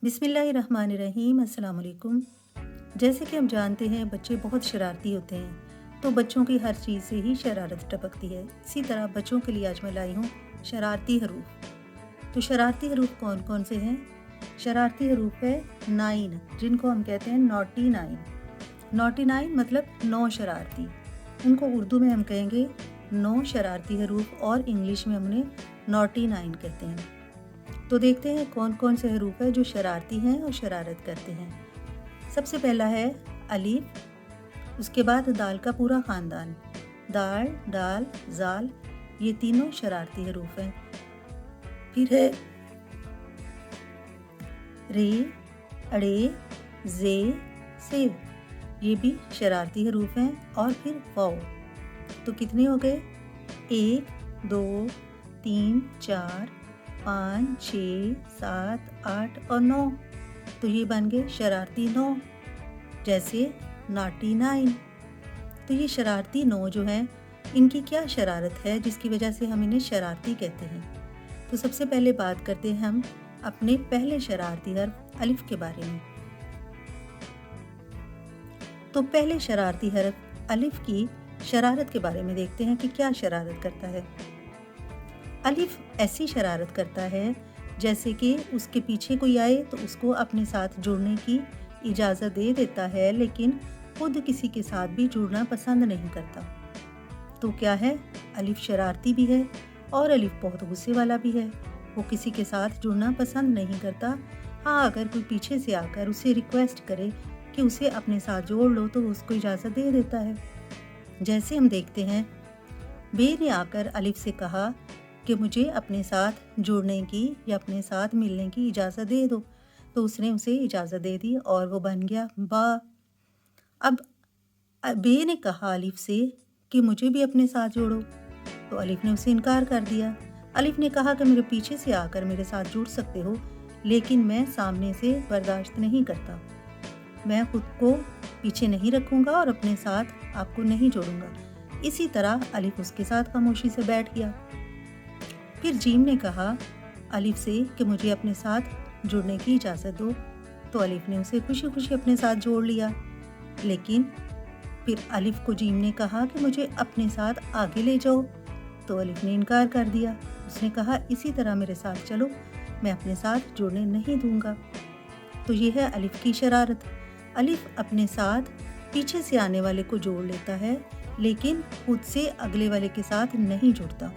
बिस्मिल्लाहिर्रहमानिर्रहीम। अस्सलाम वालेकुम। जैसे कि हम जानते हैं बच्चे बहुत शरारती होते हैं, तो बच्चों की हर चीज़ से ही शरारत टपकती है। इसी तरह बच्चों के लिए आज मैं लाई हूँ शरारती हरूफ। तो शरारती हरूफ कौन कौन से हैं? शरारती हरूफ है 9, जिनको हम कहते हैं नॉटी 9। नॉटी 9 मतलब 9 शरारती। उनको उर्दू में हम कहेंगे 9 शरारती हरूफ और इंग्लिश में हम उन्हें नॉटी 9 कहते हैं। तो देखते हैं कौन कौन से हरूफ है जो शरारती हैं और शरारत करते हैं। सबसे पहला है अलीफ, उसके बाद दाल का पूरा ख़ानदान, दाल, डाल, जाल, ये तीनों शरारती हरूफ हैं। फिर है रे, अड़े, जे, सेव, ये भी शरारती हरूफ हैं। और फिर वाओ। तो कितने हो गए? 1, 2, 3, 4, 5, 6, 7, 8 और 9। तो ये बन गए शरारती 9, जैसे नॉटी 9। तो ये शरारती 9 जो हैं, इनकी क्या शरारत है जिसकी वजह से हम इन्हें शरारती कहते हैं? तो सबसे पहले बात करते हैं हम अपने पहले शरारती हर्फ अलिफ के बारे में। तो पहले शरारती हर्फ अलिफ की शरारत के बारे में देखते हैं कि क्या शरारत करता है। अलिफ ऐसी शरारत करता है जैसे कि उसके पीछे कोई आए तो उसको अपने साथ जुड़ने की इजाज़त दे देता है, लेकिन खुद किसी के साथ भी जुड़ना पसंद नहीं करता। तो क्या है? अलिफ शरारती भी है और अलिफ बहुत गुस्से वाला भी है। वो किसी के साथ जुड़ना पसंद नहीं करता। हाँ, अगर कोई पीछे से आकर उसे रिक्वेस्ट करे कि उसे अपने साथ जोड़ लो तो उसको इजाज़त दे देता है। जैसे हम देखते हैं, बे ने आकर अलिफ से कहा कि मुझे अपने साथ जुड़ने की या अपने साथ मिलने की इजाज़त दे दो। तो उसने उसे इजाज़त दे दी और वो बन गया बा। अब बे ने कहा अलिफ से कि मुझे भी अपने साथ जोड़ो, तो अलिफ ने उसे इनकार कर दिया। अलिफ ने कहा कि मेरे पीछे से आकर मेरे साथ जुड़ सकते हो, लेकिन मैं सामने से बर्दाश्त नहीं करता। मैं खुद को पीछे नहीं रखूँगा और अपने साथ आपको नहीं जोड़ूँगा। इसी तरह अलिफ उसके साथ खामोशी से बैठ गया। फिर जीम ने कहा अलिफ से कि मुझे अपने साथ जुड़ने की इजाज़त दो, तो अलिफ ने उसे खुशी खुशी अपने साथ जोड़ लिया। लेकिन फिर अलिफ को जीम ने कहा कि मुझे अपने साथ आगे ले जाओ, तो अलिफ ने इनकार कर दिया। उसने कहा इसी तरह मेरे साथ चलो, मैं अपने साथ जुड़ने नहीं दूंगा। तो ये है अलिफ की शरारत। अलिफ अपने साथ पीछे से आने वाले को जोड़ लेता है, लेकिन खुद से अगले वाले के साथ नहीं जुड़ता।